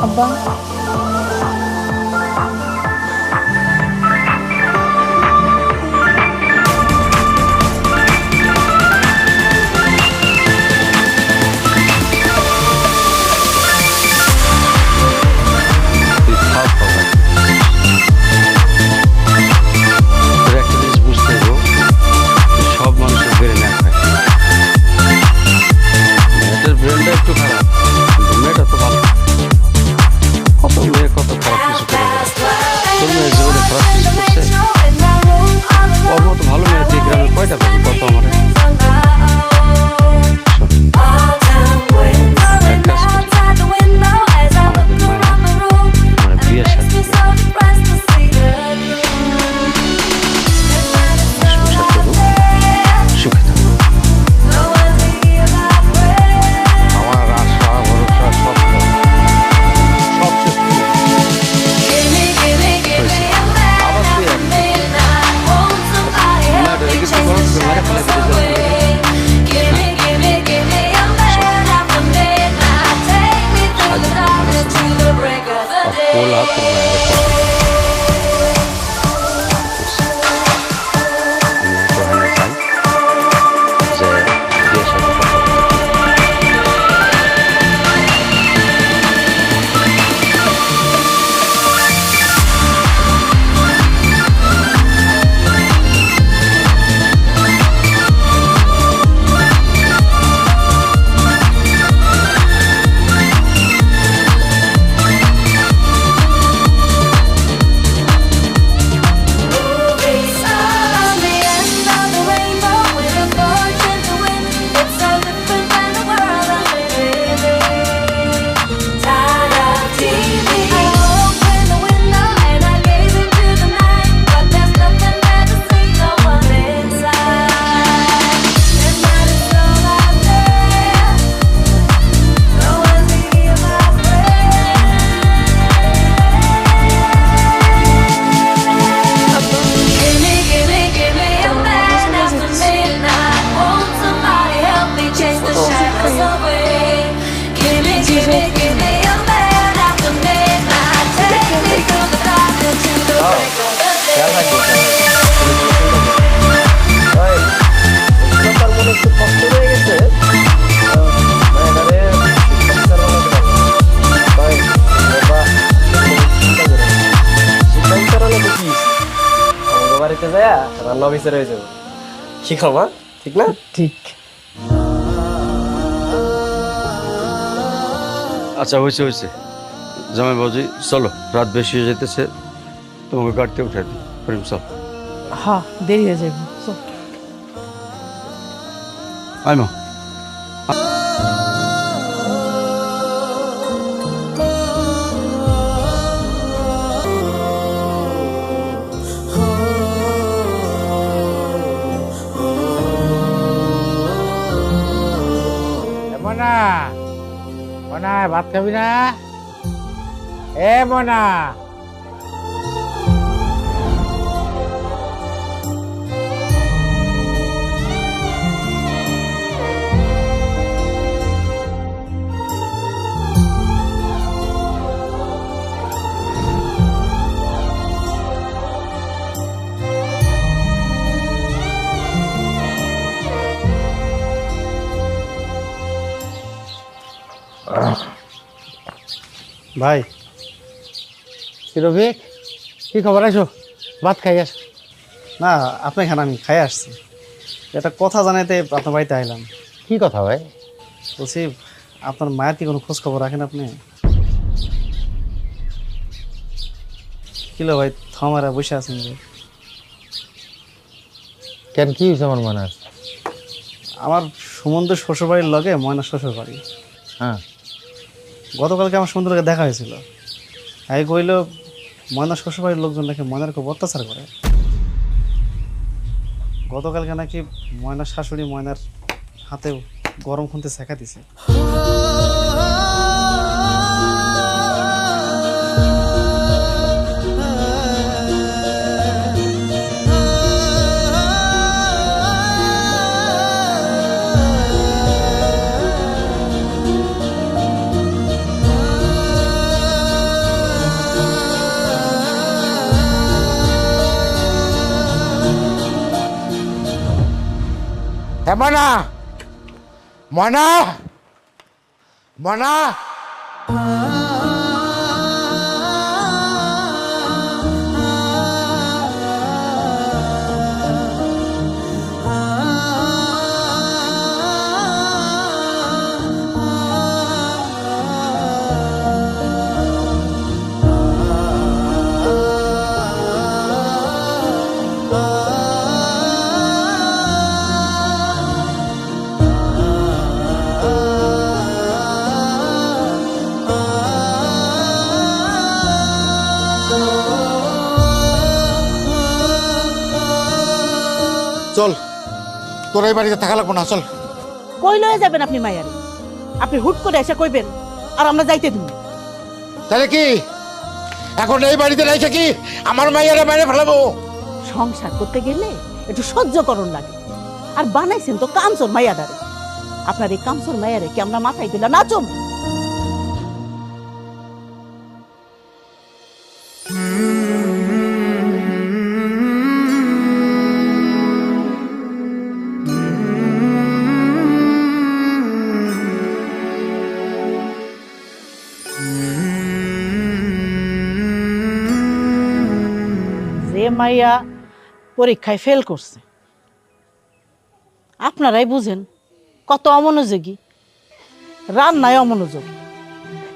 আব্বা তুই খাওয়া খাওয়া তোর একটা জিনিস বুঝতে হবে, সব মানুষের ব্রেন এক হয়। মেয়েটার ব্রেনটা একটু খারাপ, কিন্তু মেয়েটা তো ভালো। কত মেয়ে কত খারাপ কিছু করে বেড়ায়। তোর মেয়ে জীবনে খারাপ কিছু করছে? ওর মতো ভালো মেয়ে তুই গ্রামে কয়টা পাবি? কত আমার এক কাজ করি, আমাদের মায়া আমার বিয়ের সাথে সংসার করুক, সুখে থাকুক। আমার আশা ভরসা স্বপ্ন সব শেষ করে হয়েছে। আবার তুই এক মেয়েটা রেখে তুই বরং তোকে মেরে ফেলে দিতে চাস। কোল হাত তোর মায়ের কাছে। আমি এক ওখানে যাই, যে বিয়ের সাথে কথা বলতে। বাড়িতে যায় রান্না অফিসার হয়ে যাবো। শিখাও মা, ঠিক না? ঠিক। আচ্ছা হয়েছে হয়েছে জামাই বাবুজি, চলো রাত বেশি হয়ে যেতেছে, তোমাকে গাড়িতে উঠে দিই। প্রেম চল। হ্যাঁ, দেরি হয়ে যাবে। চল। আয় মা। মনা, মনা ভাত খাবি না? এ মনা, ভাই কি রফিক, কি খবর? আছো ভাত খাই আস। না, আপনি খান, আমি খাই আসছি। একটা কথা জানাইতে আপনার বাড়িতে আইলাম। কি কথা ভাই? বলছি, আপনার মায়ের কি কোনো খোঁজ খবর রাখেন আপনি? কিলো ভাই থামারা বসে আছেন যে? কেন, কি হয়েছে আমার মনে? আমার সুমন্ত শ্বশুরবাড়ির লগে ময়না শ্বশুরবাড়ি। হ্যাঁ, গতকালকে আমার সুমন্তকে দেখা হয়েছিল। এই কইল ময়না শ্বশুরবাড়ির লোকজন নাকি ময়নার খুব অত্যাচার করে। গতকালকে নাকি ময়নার শাশুড়ি ময়নার হাতে গরম খুনতে শেখা দিছে। ময়না ময়না ময়না চল, তোর এই বাড়িতে থাকা লাগবো না, চল। কই লয়ে যাবেন আপনি মাইয়ারে? আপনি হুট করে এসে কইবেন আর আমরা যাইতে দিব। তাহলে কি এখন এই বাড়িতে রেখে কি আমার মাইয়ারে বাইরে ফেলাবো? সংসার করতে গেলে একটু সহ্য করণ লাগে। আর বানাইছেন তো কামচোর মাইয়াডারে। আপনার এই কামচোর মাইয়ারে কি আমরা মাথায় দিলা নাচুম? যে মাইয়া পরীক্ষায় ফেল করছে, আপনারাই বুঝেন কত অমনোযোগী। রান্নায় অমনোযোগী,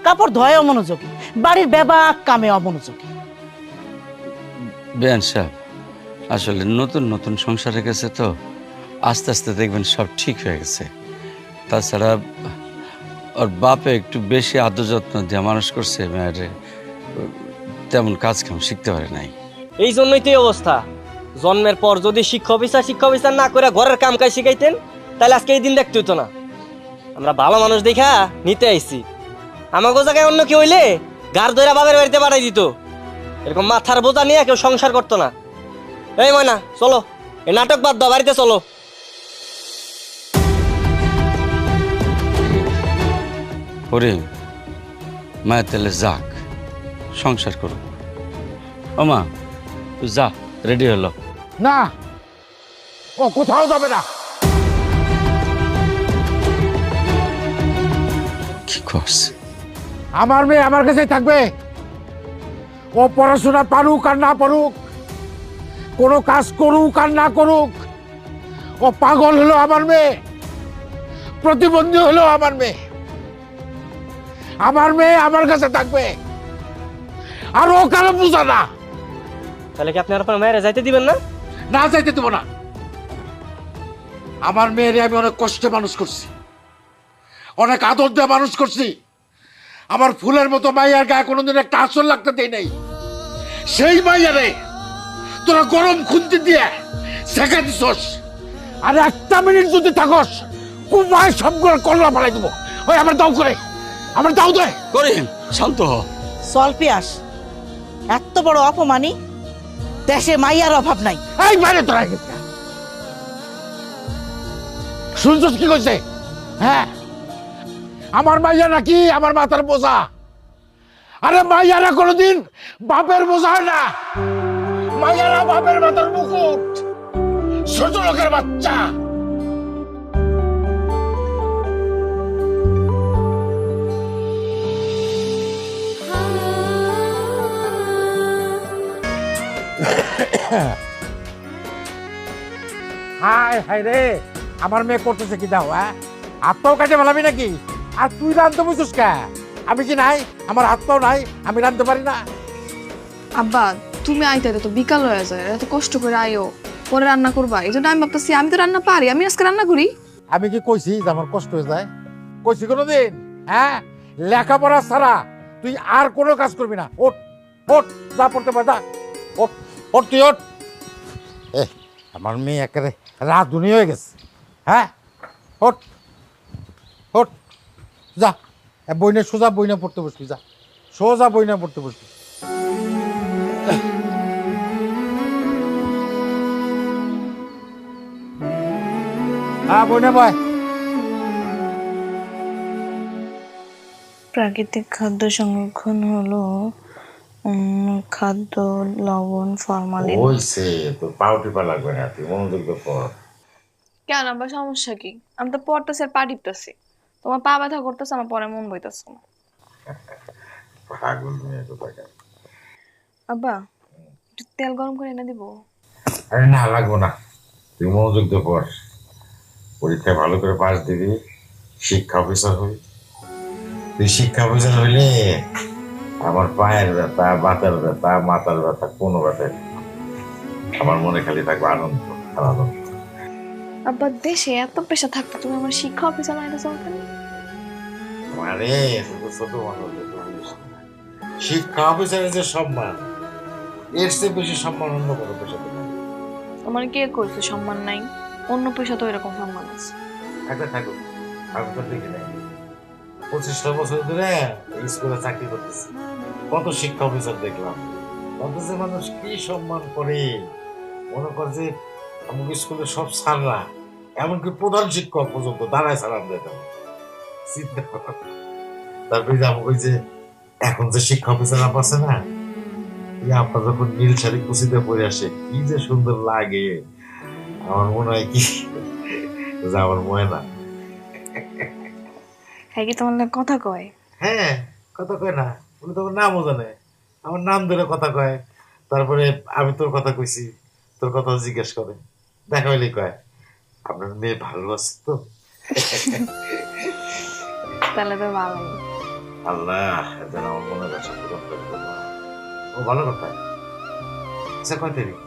কাপড় ধোয় অমনোযোগী, বাড়ির বেবাক কামে অমনোযোগী। বেয়ান সাহেব, আসলে নতুন নতুন সংসারে গেছে তো, আস্তে আস্তে দেখবেন সব ঠিক হয়ে গেছে। তাছাড়া ওর বাপে একটু বেশি আদর যত্ন দিয়ে মানুষ করছে, মেয়েরে তেমন কাজ কাম শিখতে পারে নাই। এই জন্যই তো এই অবস্থা। জন্মের পর যদি শিক্ষা অফিসার না করে ঘরের কাম কাজ শিখাইতেন, তাহলে আজকে এই দিন দেখতে হতো না। আমরা ভালো মানুষ দেখা নিতে আইছি। আমাকে জায়গায় অন্য কেউ হইলে গার ধরে বাবার বাড়িতে পাঠাই দিত। এরকম মাথার বোঝা নিয়ে কেউ সংসার করতো না। এই ময়না, চলো, এই নাটক বাদ দাও, বাড়িতে চলো। করিম, মায়ের তাহলে যাক, সংসার করুক। ও মা, তুই যা, রেডি হলো। না, ও কোথাও যাবে না। কি করছে? আমার মেয়ে আমার কাছেই থাকবে। ও পড়াশোনা পারুক আর না পারুক, কোনো কাজ করুক আর না করুক, ও পাগল হলো আমার মেয়ে, প্রতিবন্ধী হলো আমার মেয়ে। আমার মেয়ে আমার কাছে থাকবে, আর ও কারো বুঝা না। তাহলে কি আপনি আর আপনার মায়েরা যাইতে দিবেন না? না, যাইতে দেবো না। আমার মেয়েরে আমি অনেক কষ্টে মানুষ করছি, অনেক আদর দিয়ে মানুষ করছি। আমার ফুলের মতো মাইয়ার গায়ে কোনোদিন একটা আসর লাগতে দেয় নাই। সেই মাইয়ারে তোরা গরম খুন্তি দিয়ে শেখা দিছস। আর একটা মিনিট যদি থাকস, কুমায় সবগুলো কল্লা ফেলাই দেবো। ওই আমার দাও করে, আমার দাও দে। করিম, শান্ত হ। চল পিয়াস, এত বড় অপমানী দেশে মাইয়ার অভাব নাই। এই বাইরে তোরা শুনছস কি কইছে? হ্যাঁ, আমার মাইয়া নাকি আমার মাথার বোঝা। আরে মাইয়ারা কোনোদিন বাপের বোঝা হয় না। মাইয়ারা বাপের মাথার মুকুট। ছোট লোকের বাচ্চা। হায় হায় রে, আমার মেয়ে করতেছে কি দাও? হ্যাঁ, আত্মাও কাজে ভালাবি নাকি? আর তুই রান্ধতে বুঝছিস কে? আমি কি নাই? আমার আত্মাও নাই, আমি রান্ধতে পারি না। আব্বা, তুমি আইতে তো বিকাল হয়ে যায়, এত কষ্ট করে আইও, পরে রান্না করবা। এই জন্য আমি ভাবতেছি আমি তো রান্না পারি, আমি আজকে রান্না করি। আমি কি কইছি যে আমার কষ্ট হয়ে যায়? কইছি কোনোদিন? হ্যাঁ, লেখাপড়া ছাড়া তুই আর কোনো কাজ করবি না। ওঠ ওঠ, যা পড়তে পার, যা ওঠ ওঠ, তুই ওঠ। আমার মেয়ে একেবারে রাত দুনিয়া হয়ে গেছে। হ্যাঁ, ওঠ ওঠ, যা বইনে সোজা বইনে পড়তে বসবি, যা সোজা বইনে পড়তে বসবি। হ্যাঁ, বইনে বয়। প্রাকৃতিক খাদ্য সংরক্ষণ হলো খাদ্য, লবণ, ফরমালিন। হইছে, তো পাও টিপা লাগবে না, তুই মনোযোগ দিয়ে পড়। কেন আব্বা, সমস্যা কি? আমি তো পড়তেছি আর পা টিপতেছি। তোমার পা ব্যথা করতেছে, আমার পরে মন বইতেছে না। পাগল মেয়ে কোথাকার। আব্বা, একটু তেল গরম করে এনে দিব? আরে না, লাগবো না, তুই মনোযোগ দিয়ে পড়। পরীক্ষায় ভালো করে পাস দিবি, শিক্ষা অফিসার হই। তুই শিক্ষা অফিসার হইলে আমার পায়ের ব্যথা, বাতের ব্যথা, মাথার ব্যথা, কোনো ব্যথা নেই। আমার মনে খালি থাকবে আনন্দ আর আনন্দ। আব্বা, দেশে এত পেশা থাকতো, তুমি আমার শিক্ষা অফিসার বানাইতে চাও কেন? মানে শুধু ছোট মানুষ শিক্ষা অফিসারের যে সম্মান, এর চেয়ে বেশি সম্মান অন্য কোনো পেশাতে নেই। আমার কে কইছে সম্মান নাই? অন্য পেশা তো এরকম সম্মান আছে। থাকবে থাকুক, আমি তো দেখি নাই। 25টা বছর ধরে এই স্কুলে চাকরি করতেছি, কত শিক্ষা অফিসার দেখলাম, কত যে মানুষ কি সম্মান করে। মনে কর যে আমাকে স্কুলের সব স্যাররা, এমনকি প্রধান শিক্ষক পর্যন্ত দাঁড়ায় সালাম দিতাম। চিন্তা কর। তারপরে যে আমাকে যে এখন যে শিক্ষা অফিসার আপ আছে না, এই আপা যখন নীল শাড়ি কুচিতে পরে আসে কি যে সুন্দর লাগে, আমার মনে হয় কি যে আমার ময়না। হ্যাঁ, কি তোমার লাগে কথা কয়? হ্যাঁ, কথা কয় না, উনি তো আমার নামও জানে, আমার নাম ধরে কথা কয়। তারপরে আমি তোর কথা কইছি, তোর কথা জিজ্ঞেস করে, দেখা হইলেই কয় আপনার মেয়ে ভালো আছে তো। তাহলে তো ভালো। আল্লাহ যেন আমার মনের আশা পূরণ করে দেব। ও ভালো কথা। আচ্ছা, কয় তারিখ?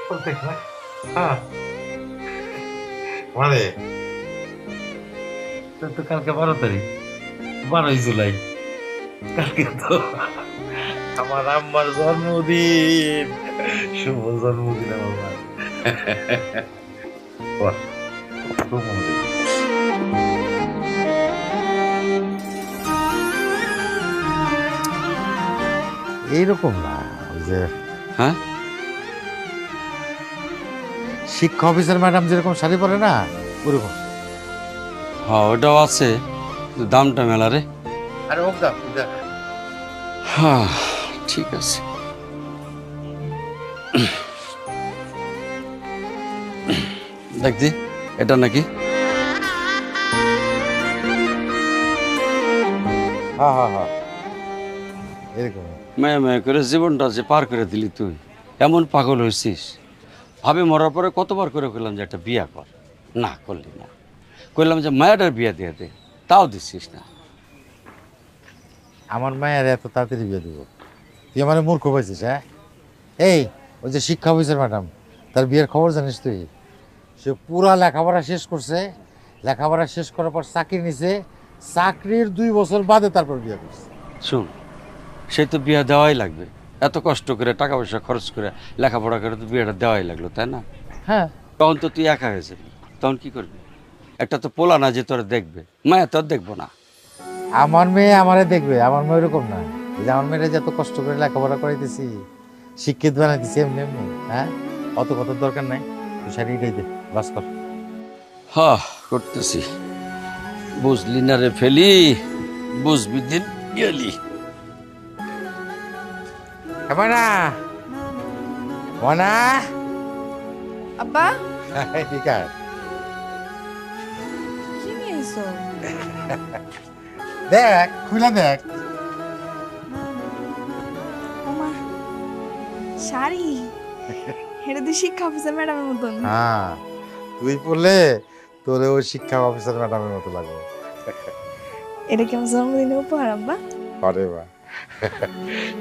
প্রত্যেক না? হ্যাঁ, মানে তোর তো কালকে 12 তারিখ, 12ই জুলাই। কালকে তো আমার আম্মার জন্মদিন। শুভ জন্মদিন আমার মা। বাহ, খুব মজা। এইরকম না, ওই যে হ্যাঁ শিক্ষা অফিসার ম্যাডাম যেরকম শাড়ি পরে না, ওরকম। হ্যাঁ ওটাও আছে, কিন্তু দামটা মেলা রে। আরে ওক দাম দেখ। হ্যাঁ ঠিক আছে। দেখছি এটা নাকি? হ্যাঁ হ্যাঁ হ্যাঁ, এরকম। মেয়ে মেয়ে করে জীবনটা যে পার করে দিলি তুই, এমন পাগল হয়েছিস। ভাবে মরার পরে কতবার করে কইলাম যে একটা বিয়া কর, না করলি না। কইলাম যে মায়াটার বিয়া দিয়ে দে, তাও দিচ্ছিস না। আমার মায়ের এত তাড়াতাড়ি বিয়ে দিব? তুই আমার মূর্খ পাইছিস? হ্যাঁ, এই ওই যে শিক্ষা অফিসার ম্যাডাম, তার বিয়ের খবর জানিস তুই? সে পুরা লেখাপড়া শেষ করছে, লেখাপড়া শেষ করার পর চাকরি নিছে, চাকরির 2 বছর বাদে তারপর বিয়ে করছে। শুন, সে তো বিয়া দেওয়াই লাগবে, এত কষ্ট করে টাকা পয়সা খরচ করে লেখাপড়া করে তো বিয়েটা দেওয়াই লাগলো, তাই না? হ্যাঁ, তখন তো তুই একা হয়ে যাবি, তখন কি করবি? একটা তো পোলা না যে তোরা দেখবে, মায়া তোর দেখবো না। আমার মেয়ে আমারে দেখবে, আমার মেয়ে ওরকম না। এই যে আমার মেয়েরা যত কষ্ট করে লেখাপড়া করাইতেছি, শিক্ষিত বানাইতেছি এমনি এমনি। হ্যাঁ, অত কথার দরকার নাই, তুই শাড়িটাই দে, বাস কর। হ্যাঁ করতেছি, বুঝলি না রে ফেলি, বুঝবি দিন গেলি। মনা, মনা, আব্বা, ঠিক আছে, কি নিয়েছো? দেখ খুলে দেখ। ওমা, শাড়ি। এটা তো শিক্ষা অফিসার ম্যাডামের মতন। হ্যাঁ, তুই পড়লে তোর ওই শিক্ষা অফিসার ম্যাডামের মতো লাগবে। এটা কি আমার জন্মদিনের উপহার আব্বা? আরে বাহ,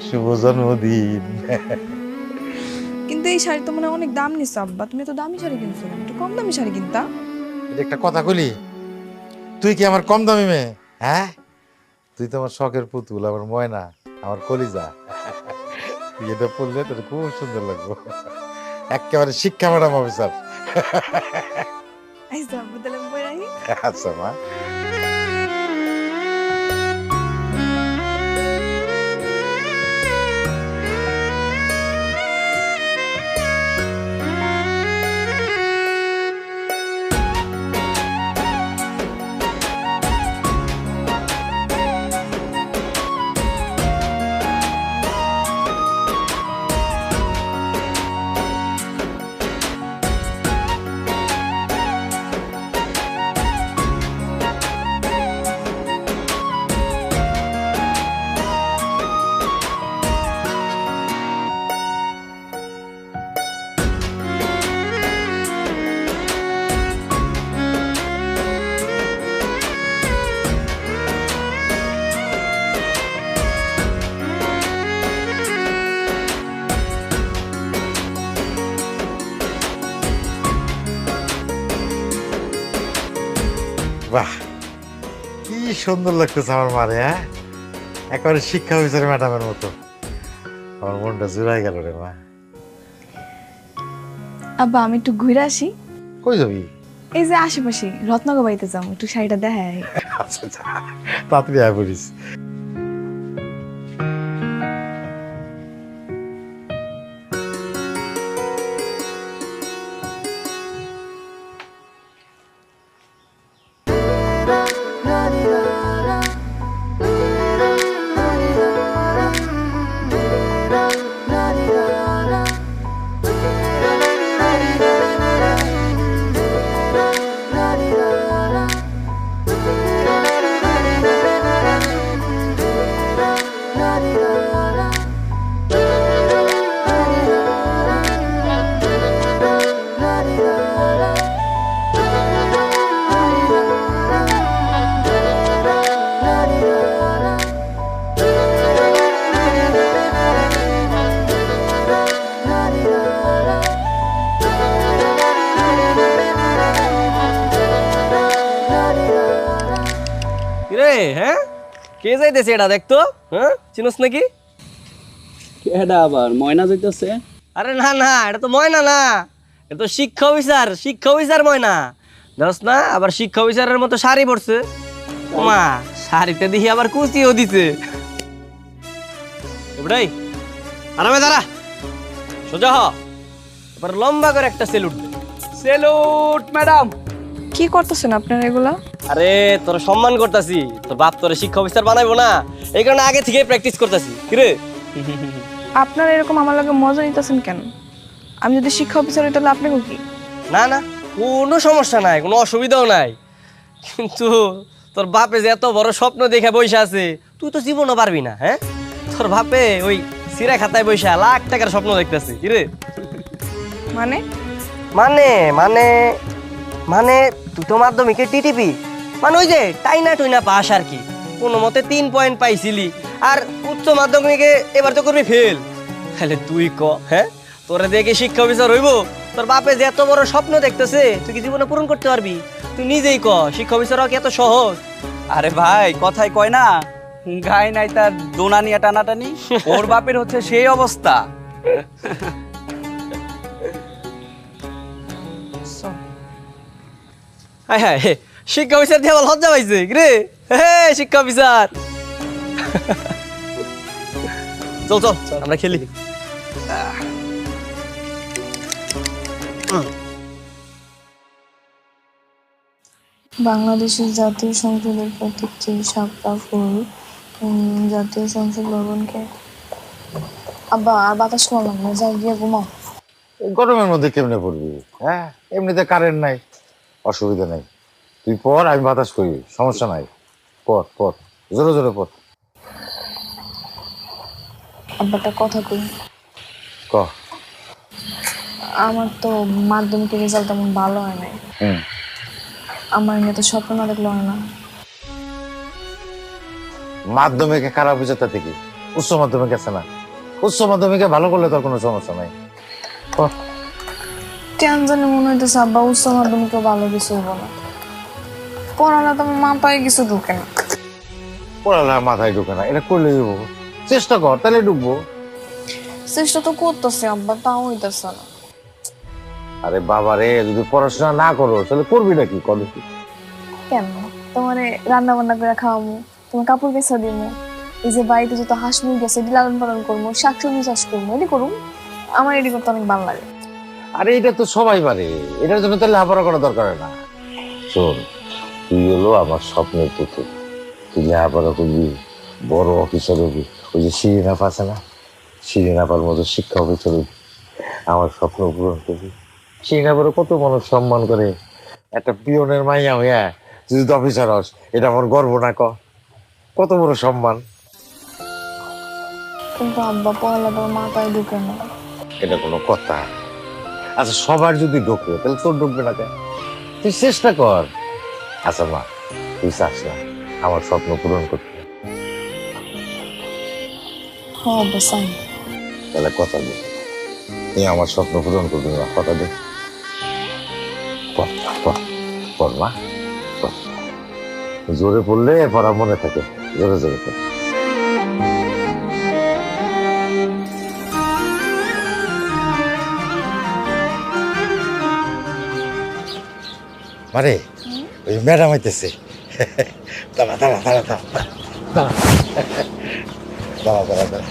শুভ জন্মদিন। কিন্তু এই শাড়ি তো মনে হয় অনেক দাম নিছো আব্বা, তুমি তো দামি শাড়ি কিনছো, একটু কম দামি শাড়ি কিনতা। এটা একটা কথা কইলি? তুই কি আমার কম দামি মেয়ে? হ্যাঁ, তুই তো আমার শখের পুতুল, আমার ময়না, আমার কলিজা। তুই এটা পড়লে তোর খুব সুন্দর লাগবে, একেবারে শিক্ষা ম্যাডাম অফিসার। আচ্ছা আব্বা, তাহলে আমি পরে আহি। আচ্ছা মা। বাহ, কি সুন্দর লাগতেছে আমার মারে। হ্যাঁ, একেবারে শিক্ষা অফিসার ম্যাডামের মতো। আমার মনটা জুড়াই গেল রে মা। আব্বা আমি একটু ঘুরে আসি। কই যাবি? এই যে আশেপাশে রত্নগর বাড়িতে যাবো, একটু শাড়িটা দেখাই। আচ্ছা আচ্ছা, তাড়াতাড়ি আয় পড়িস। রে হ্যাঁ, কে যাইতেছে এটা দেখতো? হ্যাঁ, চিনোস নাকি? এটা আবার ময়না যাইতেছে। আরে না না, এটা তো ময়না না, এটা তো শিক্ষা অফিসার। শিক্ষা অফিসার ময়না জানোস না? আবার শিক্ষা অফিসারের মতো শাড়ি পরছে। মা শাড়িতে দেখি আবার কুচিও দিছে। এবারে আরামে দাঁড়া, সোজা হ, এবার লম্বা করে একটা সেলুট দে। Salute madam. কি করতেছেন আপনারা এগুলা? আরে তোর সম্মান করতাছি, তোর বাপ তোর শিক্ষা অফিসার বানাইবো না, এই কারণে আগে থেকে প্র্যাকটিস করতাছি। কিরে আপনারা এরকম আমার লগে মজা নিতেছেন কেন? আমি যদি শিক্ষা অফিসার হই তাহলে আপনাকে কি? না না, কোনো সমস্যা নাই, কোনো অসুবিধাও নাই, কিন্তু তোর বাপে যে এত বড় স্বপ্ন দেখে বসে আছে, তুই তো জীবনও পারবি না। হ্যাঁ, তোর বাপে ওই সিরা খাতায় বসে লাখ টাকার স্বপ্ন দেখতেছে। কিরে মানে মানে মানে মানে তুই তো মাধ্যমিকে টিটিপি, মানে ওই যে টাইনা টুইনা পাস আর কি, কোনো মতে 3 পয়েন্ট পাইছিলি, আর উচ্চ মাধ্যমিকে এবার তো করবি ফেল। তাহলে তুই ক, হ্যাঁ তোরে দেখে শিক্ষা অফিসার হইব? তোর বাপে যে এত বড় স্বপ্ন দেখতেছে, তুই কি জীবনে পূরণ করতে পারবি? তুই নিজেই ক, শিক্ষা অফিসার হওয়া কি এত সহজ? আরে ভাই, কথাই কয় না, গায়ে নাই তার দোনা নিয়ে টানাটানি। ওর বাপের হচ্ছে সেই অবস্থা। হ্যাঁ হ্যাঁ, শিক্ষা অফিসার দিয়ে আবার লজ্জা পাইছে রে। হে শিক্ষা অফিসার, চল চল আমরা খেলি। বাংলাদেশের জাতীয় সংসদের প্রতীকটি শাপলা ফুল। জাতীয় সংসদ ভবনকে। আব্বা আর বাতাস করলাম না, যাই গিয়ে ঘুমাও। গরমের মধ্যে কেমনে পড়বি? হ্যাঁ, এমনিতে কারেন্ট নাই, অসুবিধা নাই। তুই পর, আমি বাতাস করি, সমস্যা নাই। পর পর, জোরে জোরে পর। আব্বাটা কথা কই। ক। আমার তো মাধ্যমিকের রেজাল্ট তেমন ভালো হয় নাই। আমার নিয়ে তো স্বপ্ন না দেখলে হয় না। মাধ্যমিকে খারাপ হয়েছে তা থেকে উচ্চ মাধ্যমিক আছে না, উচ্চ মাধ্যমিকে ভালো করলে তোর কোনো সমস্যা নাই। কেন জানি মনে হইতেছে আব্বা উচ্চ মাধ্যমিকে ভালো কিছু হবো না। পড়ালে তো আমার মাথায় কিছু ঢুকে না। পড়ালে মাথায় ঢুকে না, এটা করলে চেষ্টা কর, তাহলে ঢুকবো। চেষ্টা তো করতেছে আব্বা, তাও হইতেছে না। আরে বাবা রে, যদি পড়াশোনা না করো তাহলে করবি নাকি? করে কি? কেন তোমারে রান্না বান্না করে খাওয়াবো, তোমার কাপড় কেঁচা দিবো, এই যে বাড়িতে যত হাঁস মুরগি আছে এটি লালন পালন করবো, শাকসবজি চাষ করবো, এটি করুম। আমার এটি করতে অনেক ভালো লাগে। আরে এটা তো সবাই পারে, এটার জন্য তো লেখাপড়া করা দরকার না। শোন, তুই হলো আমার স্বপ্নের পুতুল। তুই লেখাপড়া করবি, বড় অফিসার হবি, ওই যে শিরিনা আছে না, শিরিনাপার মতো শিক্ষা অফিসার হবি, আমার স্বপ্ন পূরণ করবি। শিরিনাপারে কত মানুষ সম্মান করে, একটা পিয়নের মাইয়া হইয়া তুই যদি অফিসার হস, এটা আমার গর্ব না? কত বড় সম্মান। কিন্তু আব্বা পড়ালে তো মাথায় ঢুকে না। এটা কোনো কথা? আচ্ছা, সবার যদি ঢোকে তাহলে তোর ঢুকবে না কেন? তুই চেষ্টা কর। আচ্ছা মা, তুই চাস না আমার স্বপ্ন পূরণ করতে? হ্যাঁ আব্বা চাই। তাহলে কথা দে, তুই আমার স্বপ্ন পূরণ করবি না? কথা দে। পড় পড় পড় মা, পড়। জোরে পড়লে পড়া মনে থাকে, জোরে জোরে পড়ে। মারে ওই ম্যাডাম হইতেছে। দাঁড়া দাঁড়া দাঁড়া দাঁড়া দাঁড়া দাঁড়া দাঁড়া দাঁড়া।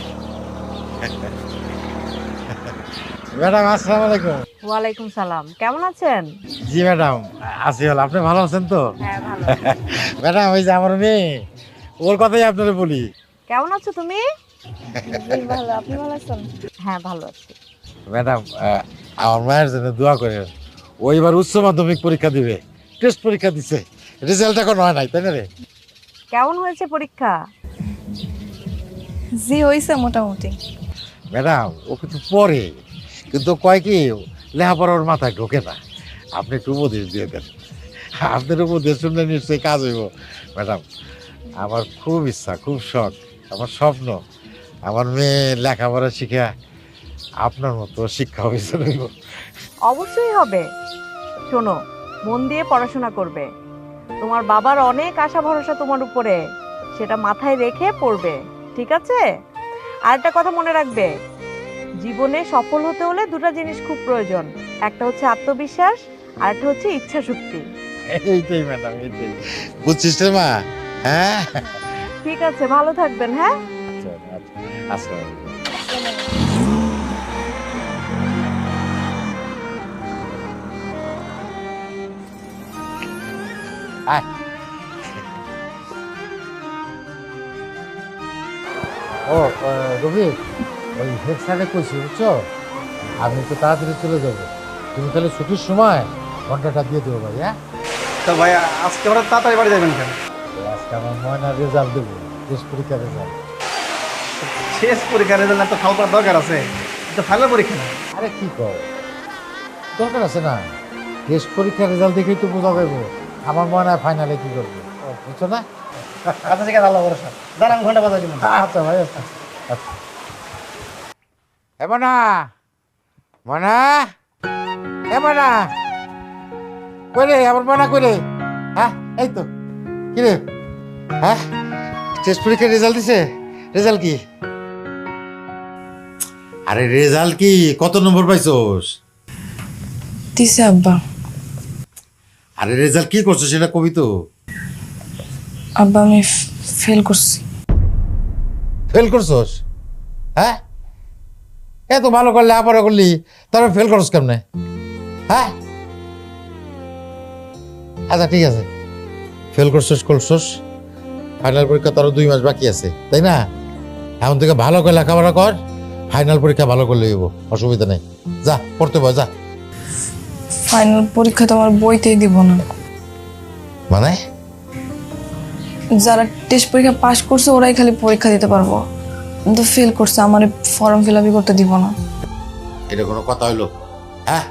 ম্যাডাম আসসালামু আলাইকুম। ওয়ালাইকুম সালাম, কেমন আছেন? জি ম্যাডাম আছি, হল আপনি ভালো আছেন তো? হ্যাঁ ভালো। ম্যাডাম ওই যে আমার মেয়ে, ওর কথাই আপনারা বলি। কেমন আছো তুমি? ভালো, আপনি ভালো আছেন? হ্যাঁ ভালো আছি। ম্যাডাম আমার মায়ের জন্য দোয়া করেন, ও এবার উচ্চ মাধ্যমিক পরীক্ষা দিবে, টেস্ট পরীক্ষা দিছে, রেজাল্ট এখন হয় নাই, তাই না রে? কেমন হয়েছে পরীক্ষা? জি হয়েছে মোটামুটি। ম্যাডাম ও কিন্তু পড়ে, কিন্তু কয় কি লেখাপড়া ওর মাথায় ঢোকে না, আপনি একটু উপদেশ দিয়ে দেন, আপনার উপদেশ শুনলে নিশ্চয়ই কাজ হইব। ম্যাডাম আমার খুব ইচ্ছা, খুব শখ, আমার স্বপ্ন আমার মেয়ে লেখাপড়া শিখে আপনার মতো শিক্ষা অফিসার হইব। অবশ্যই হবে। শোনো, মন দিয়ে পড়াশোনা করবে। তোমার বাবার অনেক আশা ভরসা তোমার উপরে, সেটা মাথায় রেখে পড়বে, ঠিক আছে? আর একটা কথা মনে রাখবে, জীবনে সফল হতে হলে দুটো জিনিস খুব প্রয়োজন, একটা হচ্ছে আত্মবিশ্বাস আর একটা হচ্ছে ইচ্ছা শক্তি। এইটাই ম্যাডাম, এইটাই বুঝছিস রে মা? হ্যাঁ ঠিক আছে, ভালো থাকবেন। হ্যাঁ আচ্ছা। আয়। ও রবি, ওই হেড স্যারে কইছি বুঝছো, আমি তো তাড়াতাড়ি চলে যাবো, তুমি তাহলে ছুটির সময় ঘন্টাটা দিয়ে দেবো ভাই। হ্যাঁ তো ভাই আজকে আমরা তাড়াতাড়ি বাড়ি যাবেন কেন? আজকে আমার ময়নার রেজাল্ট দেবো, টেস্ট পরীক্ষার রেজাল্ট। শেষ পরীক্ষার রেজাল্ট তো খাওয়ার দরকার আছে, তো ফাইনাল পরীক্ষা না। আরে কি কর, দরকার আছে না, টেস্ট পরীক্ষার রেজাল্ট দেখেই তো বোঝা যাবো আমার ময়না ফাইনালে কি করবে, বুঝছো না? আচ্ছা ঠিক আছে, আল্লাহ ভরসা। দাঁড়ান ঘন্টা বাজার জন্য। আচ্ছা ভাই, আচ্ছা আচ্ছা। এ মনা, মনা, এ মনা, কই রে আমার মনা, কই রে? হ্যাঁ এই তো, কি রে? হ্যাঁ টেস্ট পরীক্ষার রেজাল্ট দিছে? রেজাল্ট কি? আরে রেজাল্ট কি, কত নম্বর পাইছোস? দিছে আব্বা। আরে রেজাল্ট কি করছো সেটা কবি তো। আব্বা আমি ফেল করছি। ফেল করছোস? হ্যাঁ এত ভালো করলে আপারা করলি, তারপর ফেল করছ কেমনে? হ্যাঁ আচ্ছা ঠিক আছে, ফেল করছোস, ফাইনাল পরীক্ষা তারও 2 মাস বাকি আছে, তাই না? এখন থেকে ভালো করে লেখাপড়া কর, ফাইনাল পরীক্ষা ভালো করলে হইব, অসুবিধা নেই। যা পড়তে বল, যা। ফাইনাল পরীক্ষা তো আমার বইতেই দিব না। মানে যারা টেস্ট পরীক্ষা পাস করছে ওরাই খালি পরীক্ষা দিতে পারবো, কিন্তু ফেল করছে আমার ফর্ম ফিল আপই করতে দিব না। এটা কোনো কথা হইলো? হ্যাঁ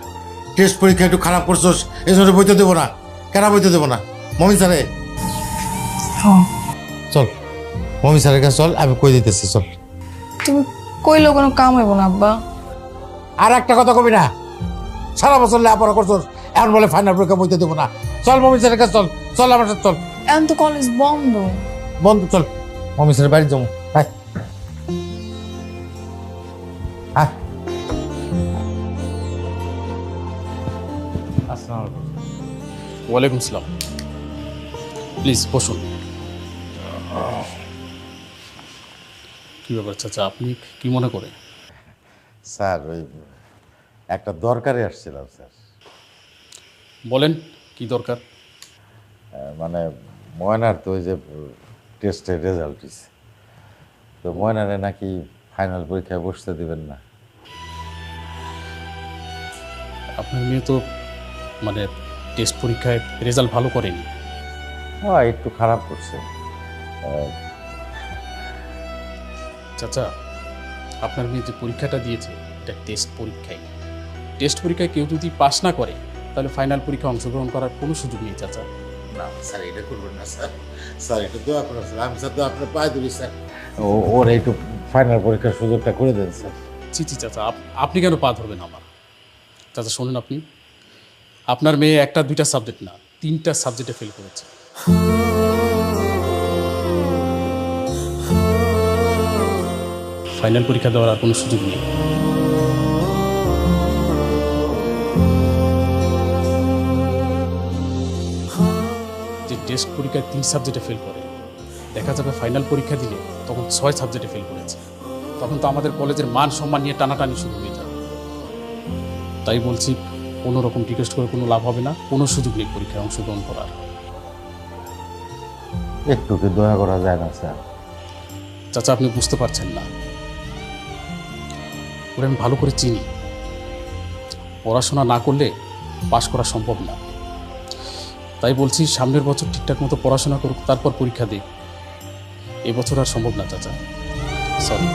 টেস্ট পরীক্ষা একটু খারাপ করছোস, এই জন্য বইতে দেবো না? কেন বইতে দেবো না? মমিন স্যারে হ্যাঁ চল, মমিন স্যারের কাছে চল, আমি কই দিতেছি, চল। তুমি কইলেও কোনো কাম হইব না আব্বা। আর একটা কথা কবি না, সারা বছর লেখাপড়া করছোস, এখন বলে ফাইনাল পরীক্ষা বইতে দেবো না? চল মমিন স্যারের কাছে চল, চল আমার সাথে চল। এখন তো কলেজ বন্ধ। বন্ধু চল, মমিন স্যারের বাড়ি যাবো। হ্যাঁ হ্যাঁ। ওয়ালাইকুম সালাম, প্লিজ বসুন। কি ব্যাপার চাচা, আপনি কি মনে করেন? স্যার ওই একটা দরকারে আসছিলাম স্যার। বলেন কি দরকার? মানে ময়নার তো ওই যে টেস্টের রেজাল্ট হয়েছে, তো ময়নারে নাকি ফাইনাল পরীক্ষায় বসতে দিবেন না। আপনার মেয়ে তো মানে টেস্ট পরীক্ষায় রেজাল্ট ভালো করেনি। হ্যাঁ একটু খারাপ করছে। চাচা, আপনার মেয়ে যে পরীক্ষাটা দিয়েছে এটা টেস্ট পরীক্ষায়। টেস্ট পরীক্ষায় কেউ যদি পাস না করে তাহলে ফাইনাল পরীক্ষায় অংশগ্রহণ করার কোনো সুযোগ নেই চাচা। না স্যার এটা করবেন না স্যার, স্যার এটা দোয়া করেন স্যার, আমি স্যার তো আপনার পায়ে ধরি স্যার, ওর একটু ফাইনাল পরীক্ষার সুযোগটা করে দেন স্যার। জি চাচা, আপনি কেন পা ধরবেন আমার? চাচা শোনেন, আপনার মেয়ে 1-2টা সাবজেক্ট না 3টা সাবজেক্টে ফেল করেছে। ফাইনাল পরীক্ষা দেওয়ার আর কোনো সুযোগ নেই। যে টেস্ট পরীক্ষায় 3 সাবজেক্টে ফেল করে, দেখা যাবে ফাইনাল পরীক্ষা দিলে তখন 6 সাবজেক্টে ফেল করেছে। তখন তো আমাদের কলেজের মান সম্মান নিয়ে টানাটানি শুরু হয়ে যাবে। তাই বলছি, কোনো রকম রিকোয়েস্ট করে কোনো লাভ হবে না, কোনো সুযোগ নেই পরীক্ষায় অংশগ্রহণ করার। একটু কি দয়া করা যায় না স্যার? চাচা, আপনি বুঝতে পারছেন না, ওরা আমি ভালো করে চিনি। পড়াশোনা না করলে পাশ করা সম্ভব না। তাই বলছি, সামনের বছর ঠিকঠাক মতো পড়াশোনা করুক, তারপর পরীক্ষা দিই। এবছর আর সম্ভব না চাচা, সরি।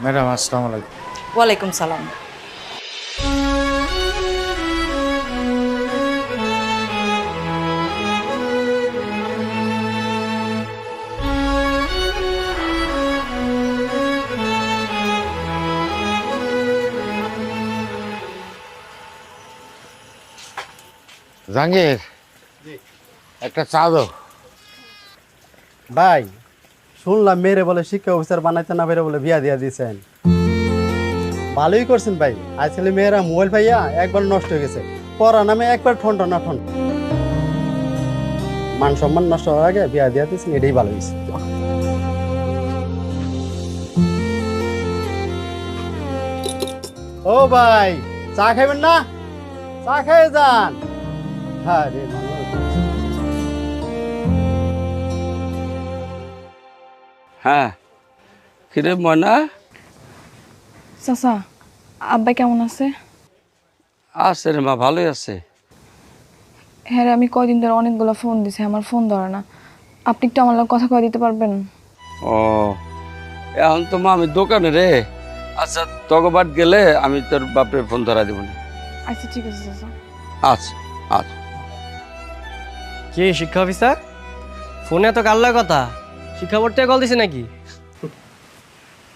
ম্যাডাম আসসালামু আলাইকুম। ওয়ালাইকুম সালাম। জাহাঙ্গীর, একটা চা দাও। ভাই, শুনলাম মেয়েরে বলে শিক্ষা অফিসার বানাইতে না পেরে বলে বিয়া দিয়া দিয়েছেন। ভালোই করছেন ভাই। আজকাল মেয়েরা মোবাইল পাইয়া একবার নষ্ট হয়ে গেছে, পড়া নামে একবার ঠন্ড না ঠন্ড। মান সম্মান নষ্ট হওয়ার আগে বিয়া দিয়া দিয়েছেন, এটাই ভালো হয়েছে। ও ভাই, চা খাইবেন না? চা খেয়ে যান। হ্যাঁ রে হ্যাঁ, কিরে ময়না? চাচা, আব্বা কেমন আছে? আছে রে মা, ভালোই আছে। হ্যাঁ রে, আমি কয়দিন ধরে অনেকগুলো ফোন দিছি, আমার ফোন ধরে না। আপনি একটু আমার লগে কথা কয়ে দিতে পারবেন? ও, এখন তো মা আমি দোকানে রে। আচ্ছা, তোকে বাদ গেলে আমি তোর বাপরে ফোন ধরা দিব না। আচ্ছা ঠিক আছে চাচা। আচ্ছা আচ্ছা। কি শিক্ষা অফিসার, ফোনে তো কাল্লা কথা, শিক্ষা বোর্ড থেকে কল দিছে নাকি?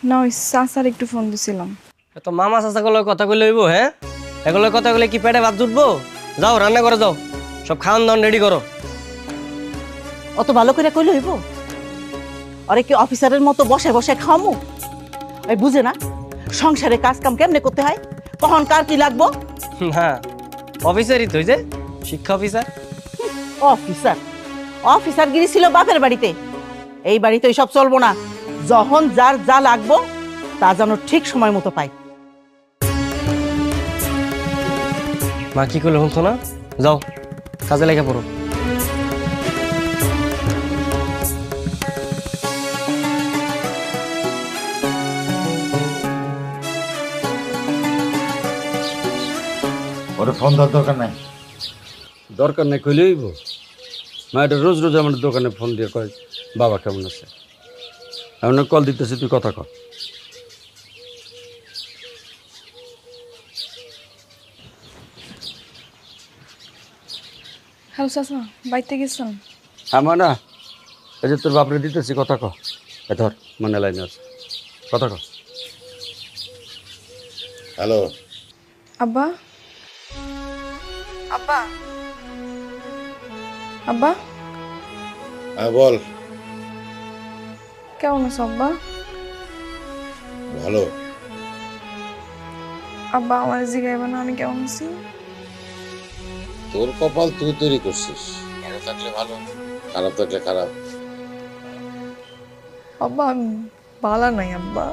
না, ওই চাচার একটু ফোন দিছিলাম। তো মামা চাচাগুলো কথা কইলে হইব? হ্যাঁ, এগুলো কথা কইলে কি পেটে ভাত জুটবো? যাও রান্না করে যাও, সব খাওয়ান দাওয়ান রেডি করো। অত ভালো করে কইলে হইব? আরে কি অফিসারের মতো বসে বসে খামু? এই বুঝে না সংসারে কাজ কাম কেমনে করতে হয়, কখন কার কি লাগবো? হ্যাঁ, অফিসারই তো, যে শিক্ষা অফিসার। অফিসার অফিসারগিরি ছিল বাপের বাড়িতে, এই বাড়িতে সব চলবো না। যখন যার যা লাগবো তা যেন ঠিক সময় মতো পাই। মা কি করলে শুনছো না? যাও কাজে লেগে পড়ো। ওরে ফোন দেওয়ার দরকার নাই। দরকার নেই কইলে হইব? মা এটা রোজ রোজ আমার দোকানে ফোন দিয়ে কয় বাবা কেমন আছে। এমন কল দিতেছি, তুই কথা কর। হ্যালো চাচা, বাইতে গেছেন? আমার না, এই যে তোর বাপরে দিতেছি, কথা কর। এ ধর, মনে লাইনে আছে, কথা কর। হ্যালো আব্বা, আব্বা, আব্বা, হ্যাঁ বল। কেমন আছো আব্বা? ভালো। আব্বা, আমার জিগাইবা না আমি কেমন আছি? তোর কপাল তুই তৈরি করছিস, ভালো থাকলে ভালো, খারাপ থাকলে খারাপ। আব্বা, আমি ভালো নাই আব্বা।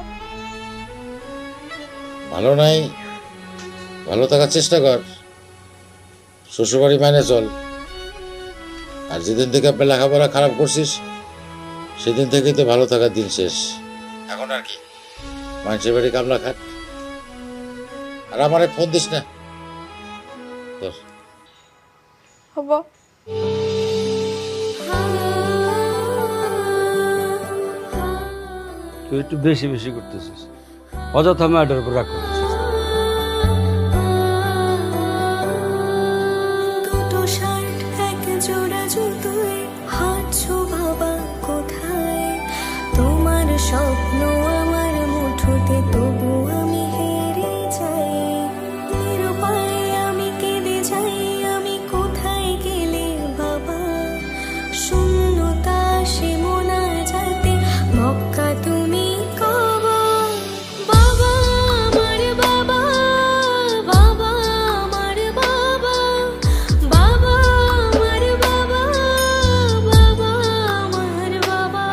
ভালো নাই, ভালো থাকার চেষ্টা কর, শ্বশুরবাড়ি মাইনে চল। আর যেদিন থেকে আপনি লেখাপড়া খারাপ করছিস সেদিন থেকেই তো ভালো থাকার দিন শেষ। এখন আর কি মানুষের বাড়ি কামলা খাট। আর আমারে ফোন দিস না। হবা তুই একটু বেশি বেশি করতেছিস, অযথা ম্যাটার উপর রাখ করতেছিস। দুটো শার্ট এক জোড়া জুতোয় হাঁটছো বাবা কোথায়? তোমার স্বপ্ন আমার মুঠোতে, তবু আমি হেরে যাই। নিরুপায় আমি কেঁদে যাই, আমি কোথায় গেলে বাবা? শূন্যতা সে মোনা যাতে মক্কা তুমি কাবা। বাবা আমার বাবা, বাবা আমার বাবা, বাবা আমার বাবা, বাবা আমার বাবা।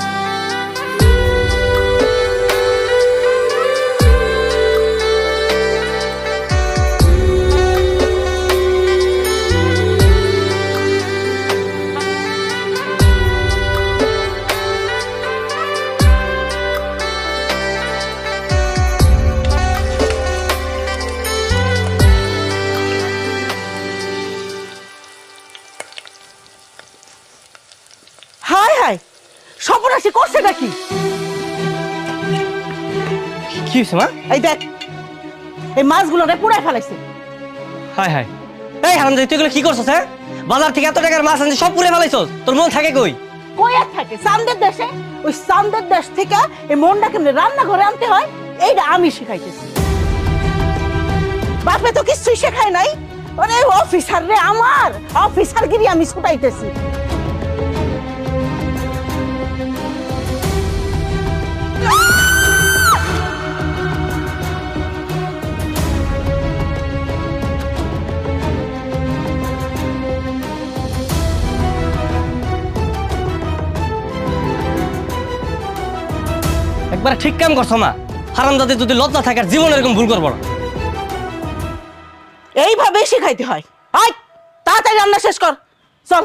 হায় হায়, সর্বনাশী করছে নাকি? কি হয়েছে মা? এই দেখ, এই মাছগুলোরে পুড়ায় ফেলাইছে। হায় হায়, এই হারামজাদি তুই এগুলো কি করছস? হ্যাঁ, বাজার থেকে এত টাকার মাছ আনছিস, সব পুড়ে ফেলাইছস। তোর মন থাকে কই? কই আর থাকে? চান্দের দেশে। ওই চান্দের দেশ থেকে এই মনটা কেমনে রান্না ঘরে আনতে হয় এইটা আমি শিখাইতেছি। বাপে তো কিছুই শেখায় নাই। ওরে অফিসার রে, আমার অফিসারগিরি আমি ছুটাইতেছি। একবার ঠিক কাম করছো মা। হারামজাদি যদি লজ্জা থাকে আর জীবনে এরকম ভুল করবো না। এইভাবেই শিখাইতে হয়। আয় তাড়াতাড়ি রান্না শেষ কর, চল।